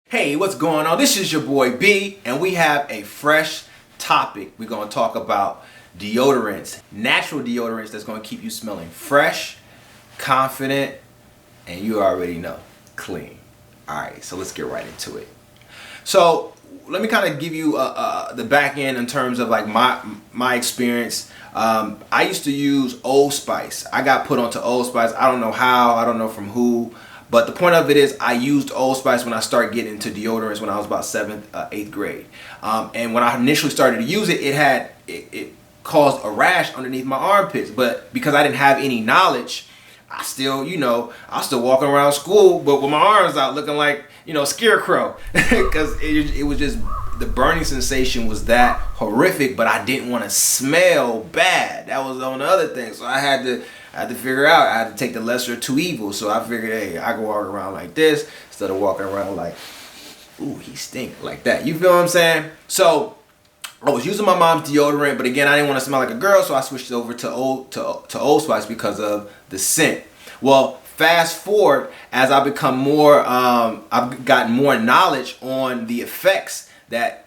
Hey, what's going on? This is your boy B, and we have a fresh topic. We're going to talk about deodorants, natural deodorants that's going to keep you smelling fresh, confident, and you already know, clean. All right, so let's get right into it. So let me kind of give you the back end in terms of like my experience. I used to use Old Spice. I got put onto Old Spice. I don't know how. I don't know from who. But the point of it is I used Old Spice when I started getting into deodorants when I was about 7th, 8th grade. And when I initially started to use it, it caused a rash underneath my armpits. But because I didn't have any knowledge, I was still walking around school, but with my arms out looking like, scarecrow. Because it was just, the burning sensation was that horrific, but I didn't want to smell bad. That was on the other thing. So I had to figure out, I had to take the lesser of two evils. So I figured, hey, I can walk around like this instead of walking around like, ooh, he stink, like that. You feel what I'm saying? So I was using my mom's deodorant, but again, I didn't want to smell like a girl, so I switched over to Old Spice because of the scent. Well, fast forward, as I become more, I've gotten more knowledge on the effects that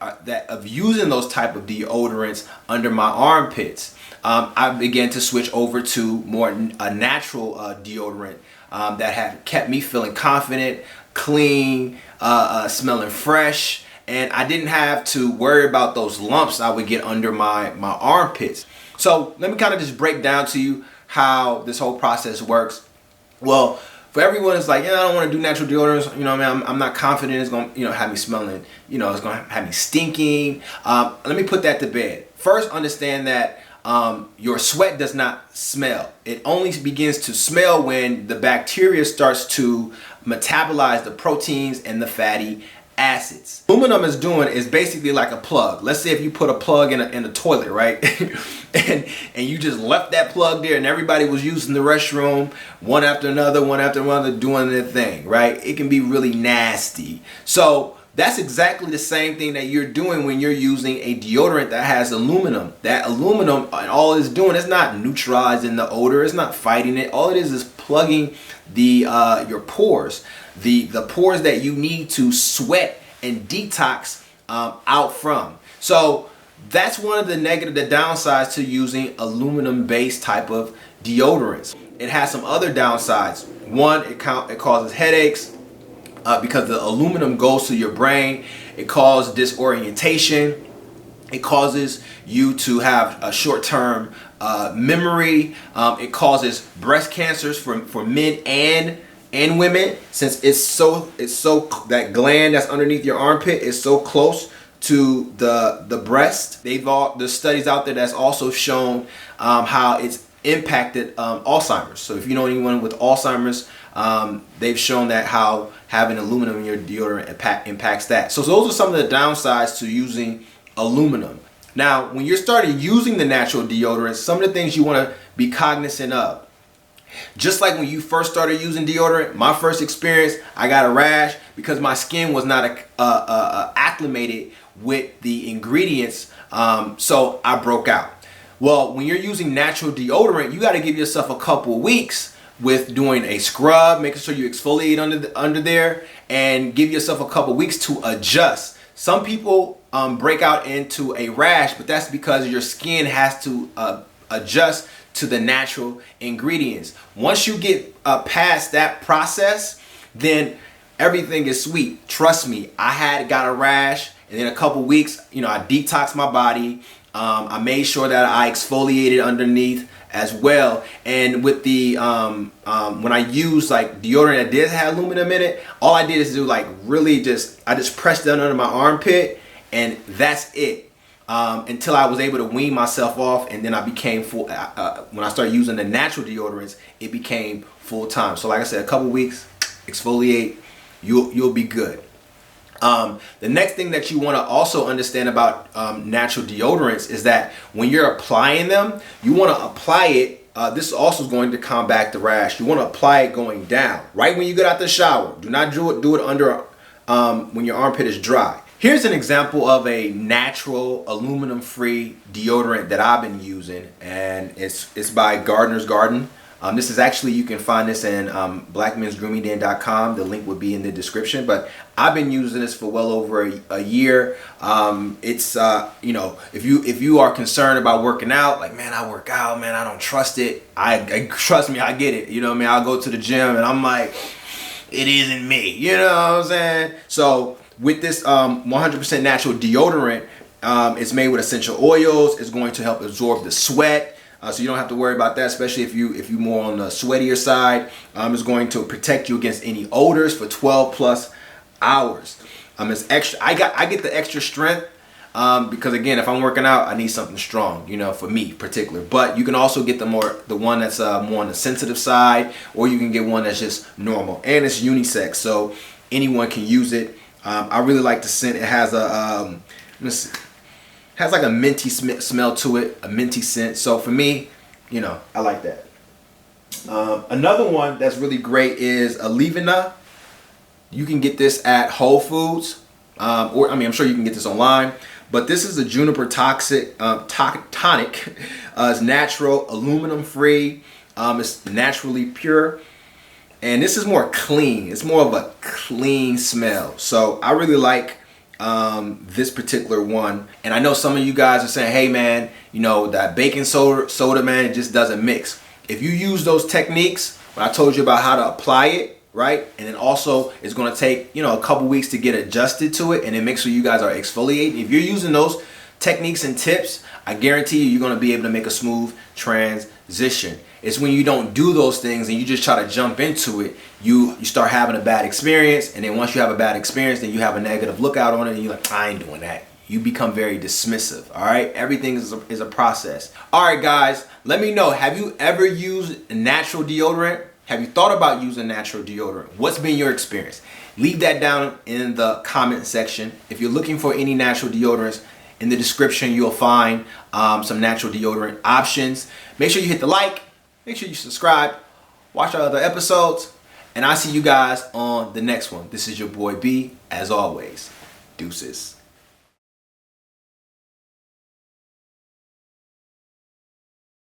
of using those type of deodorants under my armpits. I began to switch over to more a natural deodorant that had kept me feeling confident, clean, smelling fresh, and I didn't have to worry about those lumps I would get under my armpits. So let me kind of just break down to you how this whole process works. Well, for everyone, it's like, I don't want to do natural deodorants. I'm not confident it's going to, have me smelling, it's going to have me stinking. Let me put that to bed. First, understand that your sweat does not smell. It only begins to smell when the bacteria starts to metabolize the proteins and the fatty acids. Aluminum is basically like a plug. Let's say if you put a plug in a toilet, right? and you just left that plug there and everybody was using the restroom one after another doing their thing, right? It can be really nasty. So that's exactly the same thing that you're doing when you're using a deodorant that has aluminum. That aluminum, and all it's doing is not neutralizing the odor. It's not fighting it. All it is plugging your pores. The pores that you need to sweat and detox out from. So that's one of the downsides to using aluminum-based type of deodorants. It has some other downsides. One, it causes headaches because the aluminum goes to your brain. It causes disorientation. It causes you to have a short-term memory. It causes breast cancers for men and women, since it's so that gland that's underneath your armpit is so close to the breast. There's studies out there that's also shown how it's impacted Alzheimer's. So if you know anyone with Alzheimer's, they've shown that how having aluminum in your deodorant impacts that. So those are some of the downsides to using aluminum. Now, when you're starting using the natural deodorants, some of the things you want to be cognizant of. Just like when you first started using deodorant, my first experience, I got a rash because my skin was not acclimated with the ingredients, so I broke out. Well, when you're using natural deodorant, you got to give yourself a couple weeks with doing a scrub, making sure you exfoliate under there, and give yourself a couple weeks to adjust. Some people break out into a rash, but that's because your skin has to adjust to the natural ingredients. Once you get past that process, then everything is sweet. Trust me, I got a rash, and in a couple weeks, I detoxed my body. I made sure that I exfoliated underneath as well. And with the when I used like deodorant that did have aluminum in it, all I did is do like I just pressed down under my armpit, and that's it. Until I was able to wean myself off, and then I became full. When I started using the natural deodorants, it became full time. So like I said, a couple weeks, exfoliate, you'll be good. The next thing that you want to also understand about natural deodorants is that when you're applying them, you want to apply it. This is also going to combat the rash. You want to apply it going down, right when you get out the shower. Do not do it under when your armpit is dry. Here's an example of a natural aluminum-free deodorant that I've been using, and it's by Gardener's Garden. This is actually, you can find this in blackmensgroomingden.com. The link would be in the description. But I've been using this for well over a year. It's you know, if you are concerned about working out, like, man, I work out, man, I don't trust it. I trust me, I get it. You know what I mean? I'll go to the gym and I'm like, it isn't me. You know what I'm saying? So with this 100% natural deodorant, it's made with essential oils. It's going to help absorb the sweat. So you don't have to worry about that, especially if you're more on the sweatier side. It's going to protect you against any odors for 12 plus hours. It's extra. I get the extra strength because, again, if I'm working out, I need something strong, you know, for me particular. But you can also get the one that's more on the sensitive side, or you can get one that's just normal, and it's unisex, so anyone can use it. I really like the scent. It has a has like a minty smell to it, a minty scent. So for me, you know, I like that. Another one that's really great is Alevina. You can get this at Whole Foods, or I mean, I'm sure you can get this online. But this is a juniper tonic. It's natural, aluminum free. It's naturally pure. And this is more clean. It's more of a clean smell. So I really like this particular one. And I know some of you guys are saying, hey man, you know, that baking soda, man, it just doesn't mix. If you use those techniques, when I told you about how to apply it, right? And then also it's going to take, you know, a couple weeks to get adjusted to it, and then make sure you guys are exfoliating. If you're using those techniques and tips, I guarantee you're going to be able to make a smooth transition. It's when you don't do those things and you just try to jump into it, you start having a bad experience. And then once you have a bad experience, then you have a negative lookout on it, and you're like, I ain't doing that. You become very dismissive. All right, everything is a process. All right, guys, let me know, have you ever used natural deodorant? Have you thought about using natural deodorant? What's been your experience? Leave that down in the comment section. If you're looking for any natural deodorants, in the description you'll find some natural deodorant options. Make sure you hit the like. Make sure you subscribe. Watch our other episodes. And I'll see you guys on the next one. This is your boy B. As always, deuces.